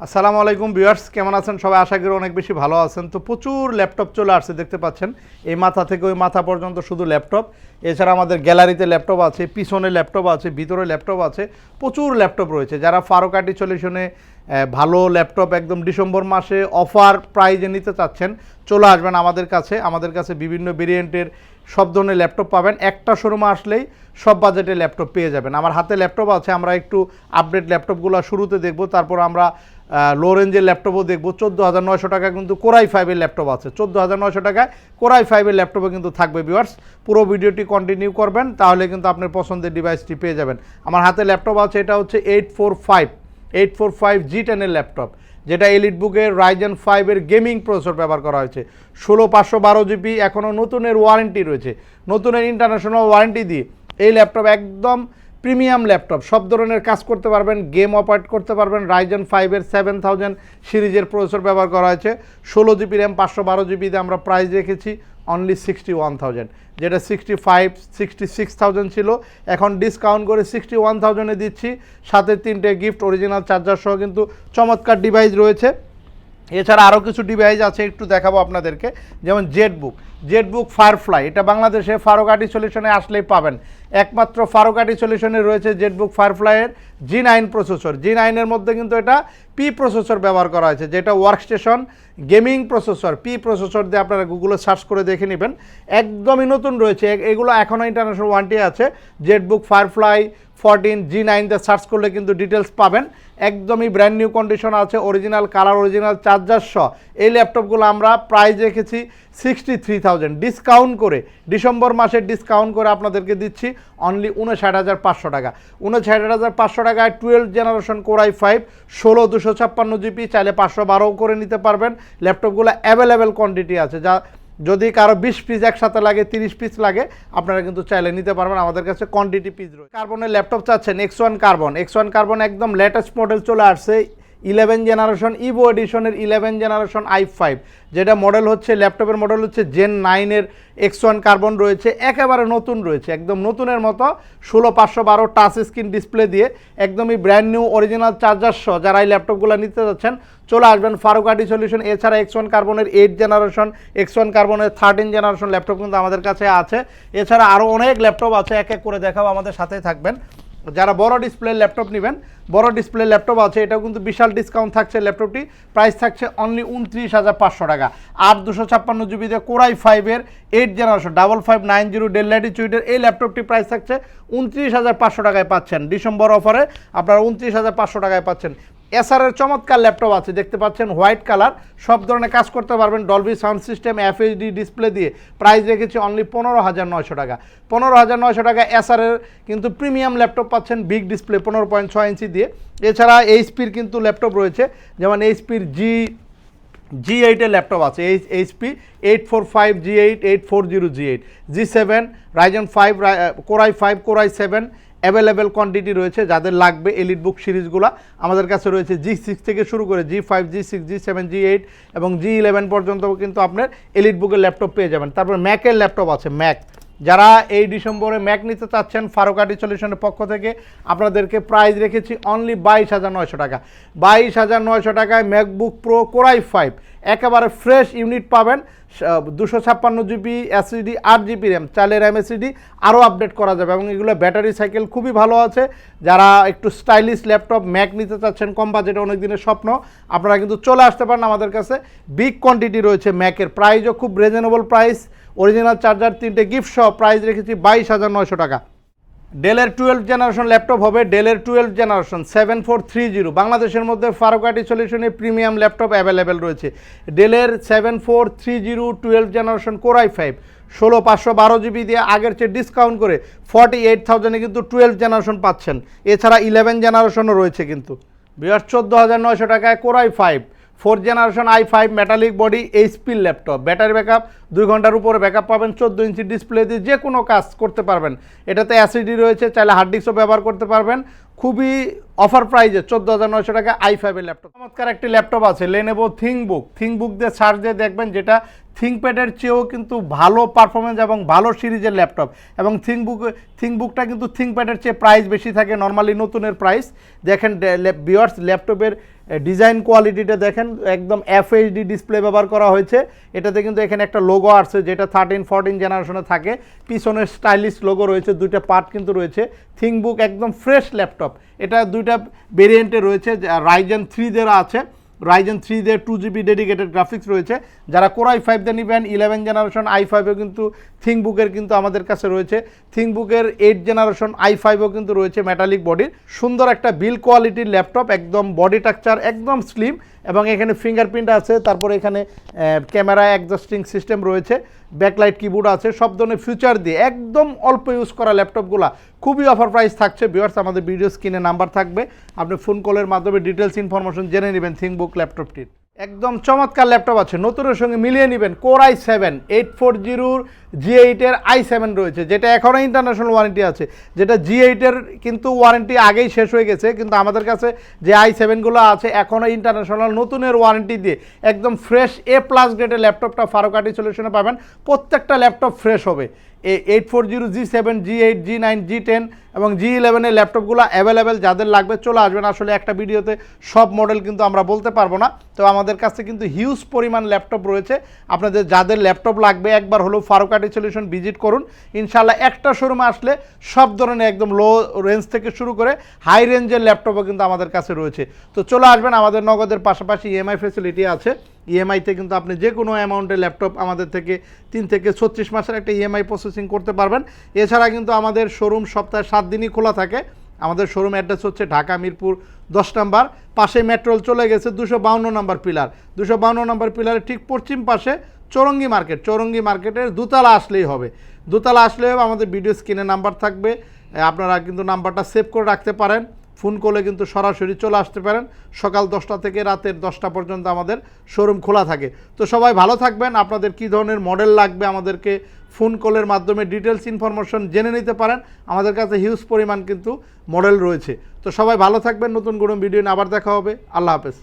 আসসালামু আলাইকুম ভিউয়ার্স, কেমন আছেন সবাই? আশা করি অনেক বেশি ভালো আছেন। তো প্রচুর ল্যাপটপ চলে আসছে, দেখতে পাচ্ছেন এই মাথা থেকে ওই মাথা পর্যন্ত শুধু ল্যাপটপ। এছাড়া আমাদের গ্যালারিতে ল্যাপটপ আছে, পিছনে ল্যাপটপ আছে, ভিতরে ল্যাপটপ আছে, প্রচুর ল্যাপটপ রয়েছে। যারা ফারুক আর্টি সলিউশনে ভালো ল্যাপটপ একদম ডিসেম্বর মাসে অফার প্রাইজে নিতে চাচ্ছেন, চলে আসবেন আমাদের কাছে। আমাদের কাছে বিভিন্ন ভেরিয়েন্টের সব ধরনের ল্যাপটপ পাবেন। একটা শোরুমে আসলেই সব বাজেটে ল্যাপটপ পেয়ে যাবেন। আমার হাতে ল্যাপটপ আছে, আমরা একটু আপডেট ল্যাপটপগুলো শুরুতে দেখব, তারপর আমরা লো রেঞ্জের ল্যাপটপও দেখবো। 14,900 টাকা কিন্তু কোরাই 5-এর ল্যাপটপ আছে। 14,900 টাকায় কোরাই 5-এর ল্যাপটপও কিন্তু থাকবে ভিউয়ার্স। পুরো ভিডিওটি কন্টিনিউ করবেন, তাহলে কিন্তু আপনার পছন্দের ডিভাইসটি পেয়ে যাবেন। আমার হাতে ল্যাপটপ আছে, এটা হচ্ছে 845 G10-এর ল্যাপটপ, যেটা এলিট বুকের রাইজেন 5-এর গেমিং প্রসেসর ব্যবহার করা হয়েছে। 16/512 জিবি, এখনও নতুনের ওয়ারেন্টি রয়েছে, নতুনের ইন্টারন্যাশনাল ওয়ারেন্টি দিয়ে এই ল্যাপটপ একদম প্রিমিয়াম ল্যাপটপ। সব ধরনের কাজ করতে পারবেন, গেম অপারেট করতে পারবেন। রাইজেন 5-এর 7000 সিরিজের প্রসেসর ব্যবহার করা হয়েছে। 16 জিবি র্যাম, 512 জিবিতে আমরা প্রাইস রেখেছি অনলি 61,000, যেটা 66,000 ছিল, এখন ডিসকাউন্ট করে 61,000-এ দিচ্ছি। সাথে 3টে গিফট, অরিজিনাল চার্জার সহ কিন্তু চমৎকার ডিভাইস রয়েছে। এছাড়া আরও কিছু ডিভাইস আছে, একটু দেখাবো আপনাদেরকে। যেমন জেটবুক ফায়ারফ্লাই, এটা বাংলাদেশে ফারুক আর্টি সলিউশনে আসলেই পাবেন। একমাত্র ফারুক আর্টি সলিউশনে রয়েছে জেটবুক ফায়ারফ্লাইয়ের G9 প্রসেসর। G9-এর মধ্যে কিন্তু এটা পি প্রসেসর ব্যবহার করা হয়েছে, যেটা workstation gaming processor. P processor দিয়ে আপনারা গুগলে সার্চ করে দেখে নেবেন, একদমই নতুন রয়েছে। এগুলো এখনও ইন্টারন্যাশনাল ওয়ারেন্টি আছে। জেটবুক ফায়ারফ্লাই 14 G9-তে সার্চ করলে কিন্তু ডিটেলস পাবেন। একদমই ব্র্যান্ড নিউ কন্ডিশন আছে, অরিজিনাল কালার, অরিজিনাল চার্জার সহ এই ল্যাপটপগুলো আমরা প্রাইস রেখেছি 63,000, ডিসকাউন্ট করে, ডিসেম্বর মাসের ডিসকাউন্ট করে আপনাদেরকে দিচ্ছি অনলি 59,500 টাকা। 59,500 টাকায় 12 জেনারেশন কোরাই 5, 16/256 জিবি, চাইলে 512 করে নিতে পারবেন। ল্যাপটপগুলো অ্যাভেলেবেল কোয়ান্টিটি আছে, যা যদি কারো 20 পিস একসাথে লাগে, 30 পিস লাগে, আপনারা কিন্তু চাইলে নিতে পারবেন। আমাদের কাছে কোয়ান্টিটি পিস রয়েছে। কার্বনের ল্যাপটপ চাচ্ছেন, X1 কার্বন একদম লেটেস্ট মডেল চলে আসছে, 11 জেনারেশন ইভো এডিশনের 11 জেনারেশন i5, যেটা মডেল হচ্ছে, ল্যাপটপের মডেল হচ্ছে Gen 9-এর X1 কার্বন রয়েছে, একেবারে নতুন রয়েছে, একদম নতুনের মতো। 16/512 টাচ স্ক্রিন ডিসপ্লে দিয়ে একদমই ব্র্যান্ড নিউ অরিজিনাল চার্জার সহ যারা এই ল্যাপটপগুলো নিতে যাচ্ছেন, চলে আসবেন ফারুক আর্টি সলিউশন। এছাড়া X1 কার্বনের 8 জেনারেশন, X1 কার্বনের 13 জেনারেশন ল্যাপটপ কিন্তু আমাদের কাছে আছে। এছাড়া আরও অনেক ল্যাপটপ আছে, এক এক করে দেখাবো, আমাদের সাথেই থাকবেন। যারা বড় ডিসপ্লে ল্যাপটপ নেবেন, বড় ডিসপ্লে ল্যাপটপ আছে, এটাও কিন্তু বিশাল ডিসকাউন্ট থাকছে। ল্যাপটপটি প্রাইস থাকছে অনলি 29,500 টাকা। 8/256 জিবিতে কোরাই 5-এর 8 জেনারেশন 5590 ডেল ল্যাটিটিউডের এই ল্যাপটপটি প্রাইস থাকছে 29,500 টাকায় পাচ্ছেন। ডিসেম্বর অফারে আপনারা 29,500 টাকায় পাচ্ছেন। এসআরের চমৎকার ল্যাপটপ আছে, দেখতে পাচ্ছেন হোয়াইট কালার, সব ধরনের কাজ করতে পারবেন। Dolby sound system, FHD display দিয়ে প্রাইস রেখেছি অনলি 15,900 টাকা। 15,900 টাকা এসআরের কিন্তু প্রিমিয়াম ল্যাপটপ পাচ্ছেন, বিগ ডিসপ্লে 15.6 ইঞ্চি দিয়ে। এছাড়া এইচপির কিন্তু ল্যাপটপ রয়েছে, যেমন এইচপির G8-এর ল্যাপটপ আছে, HP 845 G8, 840 G8, G7, Ryzen 5, core i 5, core i 7 available quantity রয়েছে। যাদের লাগবে এলিট বুক সিরিজগুলো আমাদের কাছে রয়েছে। G6 থেকে শুরু করে G5, G6, G7, G8 এবং G11 পর্যন্ত কিন্তু আপনার এলিট বুকের ল্যাপটপ পেয়ে যাবেন। তারপর ম্যাকের ল্যাপটপ আছে, যারা এই ডিসেম্বরে ম্যাক নিতে চাচ্ছেন, ফারুক আর্টি সলিউশনের পক্ষ থেকে আপনাদেরকে প্রাইস রেখেছি অনলি 22,900 টাকা। 22,900 টাকায় ম্যাকবুক প্রো কোরাই 5 একেবারে ফ্রেশ ইউনিট পাবেন। 256 জিবি SSD, 8 জিবি র্যাম, চাইলে র্যাম SSD আরও আপডেট করা যাবে, এবং এগুলো ব্যাটারি সাইকেল খুবই ভালো আছে। যারা একটু স্টাইলিশ ল্যাপটপ ম্যাক নিতে চাচ্ছেন, কম বাজেটে, অনেক দিনের স্বপ্ন, আপনারা কিন্তু চলে আসতে পারেন আমাদের কাছে। বিগ কোয়ান্টিটি রয়েছে ম্যাকের, প্রাইসও খুব রিজনেবল প্রাইস। অরিজিনাল চার্জার, 3টে গিফট সহ প্রাইস রেখেছি 22,900 টাকা। ডেলের 12 জেনারেশন ল্যাপটপ হবে, ডেলের 12 জেনারেশন 7430। বাংলাদেশের মধ্যে ফারুক আর্টি সলিউশনে প্রিমিয়াম ল্যাপটপ অ্যাভেলেবেল রয়েছে। ডেলের 7430 12 জেনারেশন কোরাই 5, 16/512 জিবি দিয়ে আগের চেয়ে ডিসকাউন্ট করে 48,000-এ কিন্তু 12 জেনারেশন পাচ্ছেন। এছাড়া 11 জেনারেশনও রয়েছে কিন্তু। 14,900 টাকায় core i 5, 4 generation i5 metallic body HP laptop, battery backup 2 ঘন্টার উপরে ব্যাকআপ পাবেন। 14 ইঞ্চি ডিসপ্লে দিয়ে যে কোনো কাজ করতে পারবেন। এটাতে SSD রয়েছে, চাইলে হার্ড ডিস্কও ব্যবহার করতে পারবেন। খুবই অফার প্রাইজে 14,900 টাকা i5-এর ল্যাপটপ। চমৎকার একটি ল্যাপটপ আছে, লেনোভো থিংকবুক দিয়ে সার্চ দিয়ে দেখবেন, যেটা থিংকপ্যাডের চেয়েও কিন্তু ভালো পারফরমেন্স এবং ভালো সিরিজের ল্যাপটপ। এবং থিংকবুকটা কিন্তু থিংকপ্যাডের চেয়ে প্রাইস বেশি থাকে নর্মালি নতুনের প্রাইস। দেখেন ভিউয়ার্স, ল্যাপটপের ডিজাইন কোয়ালিটিটা দেখেন, একদম FHD ডিসপ্লে ব্যবহার করা হয়েছে। এটাতে কিন্তু এখানে একটা লোগো আসছে যেটা 13-14 জেনারেশনে থাকে। পিছনের স্টাইলিশ লোগো রয়েছে, দুইটা পার্ট কিন্তু রয়েছে। থিংকবুক একদম ফ্রেশ ল্যাপটপ। এটা দুইটা ভেরিয়েন্টে রয়েছে, Ryzen 3 দেওয়া আছে। Ryzen 3 দিয়ে 2GB ডেডিকেটেড গ্রাফিক্স রয়েছে। যারা Core i5 দিয়ে নেবেন 11 জেনারেশন i5ও কিন্তু থিংকবুকের কিন্তু আমাদের কাছে রয়েছে। থিংকবুকের 8 জেনারেশন i5ও কিন্তু রয়েছে মেটালিক বডির। সুন্দর একটা বিল্ড কোয়ালিটির ল্যাপটপ, একদম বডি স্ট্রাকচার একদম স্লিম, এবং এখানে ফিঙ্গারপ্রিন্ট আছে। তারপরে এখানে ক্যামেরা অ্যাডজাস্টিং সিস্টেম রয়েছে, ব্যাকলাইট কিবোর্ড আছে, সব ধরনের ফিচার দিয়ে একদম অল্প ইউজ করা ল্যাপটপগুলো খুবই অফার প্রাইস থাকছে। ভিউয়ার্স, আমাদের ভিডিও স্ক্রিনে নাম্বার থাকবে, আপনি ফোন কলের মাধ্যমে ডিটেলস ইনফরমেশন জেনে নেবেন থিংকবুক ল্যাপটপটির। একদম চমৎকার ল্যাপটপ আছে, নতুনের সঙ্গে মিলিয়ে নেবেন। Core i7 840 G8 এর i7 রয়েছে, যেটা এখনও ইন্টারন্যাশনাল ওয়ারেন্টি আছে, যেটা G8 এর কিন্তু ওয়ারেন্টি আগেই শেষ হয়ে গেছে। কিন্তু আমাদের কাছে যে i7গুলো আছে এখনও ইন্টারন্যাশনাল নতুনের ওয়ারেন্টি দিয়ে একদম ফ্রেশ A+ গ্রেডের ল্যাপটপটা ফারুকাটি সলিউশনে পাবেন। প্রত্যেকটা ল্যাপটপ ফ্রেশ হবে। এই 840 G7 G8 G9 G10 এবং G11 এর ল্যাপটপগুলো অ্যাভেলেবেল। যাদের লাগবে চলে আসবেন। আসলে একটা ভিডিওতে সব মডেল কিন্তু আমরা বলতে পারবো না, তো আমাদের কাছে কিন্তু হিউজ পরিমাণ ল্যাপটপ রয়েছে। আপনাদের যাদের ল্যাপটপ লাগবে একবার হলেও ফারুকাটি সলিউশন ভিজিট করুন। ইনশাআল্লাহ একটা শোরুমে আসলে সব ধরনের একদম লো রেঞ্জ থেকে শুরু করে হাই রেঞ্জের ল্যাপটপও কিন্তু আমাদের কাছে রয়েছে। তো চলে আসবেন। আমাদের নগদের পাশাপাশি EMI ফ্যাসিলিটি আছে। EMI-তে কিন্তু আপনি যে কোনো অ্যামাউন্টের ল্যাপটপ আমাদের থেকে 3 থেকে 36 মাসের একটা EMI প্রসেসিং করতে পারবেন। এছাড়া কিন্তু আমাদের শোরুম সপ্তাহে 7 দিনই খোলা থাকে। আমাদের শোরুম অ্যাড্রেস হচ্ছে ঢাকা মিরপুর 10 নম্বর, পাশে মেট্রোল চলে গেছে 252 নম্বর পিলার। 252 নম্বর পিলারের ঠিক পশ্চিম পাশে চৌরঙ্গি মার্কেট। চৌরঙ্গি মার্কেটের দোতলা আসলেই হবে। দোতলা আসলেই হবে। আমাদের ভিডিও স্ক্রিনে নাম্বার থাকবে, আপনারা কিন্তু নাম্বারটা সেভ করে রাখতে পারেন। ফোন করলে কিন্তু সরাসরি চলে আসতে পারেন। সকাল 10টা থেকে রাতের 10টা পর্যন্ত আমাদের শোরুম খোলা থাকে। তো সবাই ভালো থাকবেন। আপনাদের কী ধরনের মডেল লাগবে আমাদেরকে ফোন কলের মাধ্যমে ডিটেলস ইনফরমেশন জেনে নিতে পারেন। আমাদের কাছে হিউজ পরিমাণ কিন্তু মডেল রয়েছে। তো সবাই ভালো থাকবেন। নতুন কোনো ভিডিও নিয়ে আবার দেখা হবে। আল্লাহ হাফেজ।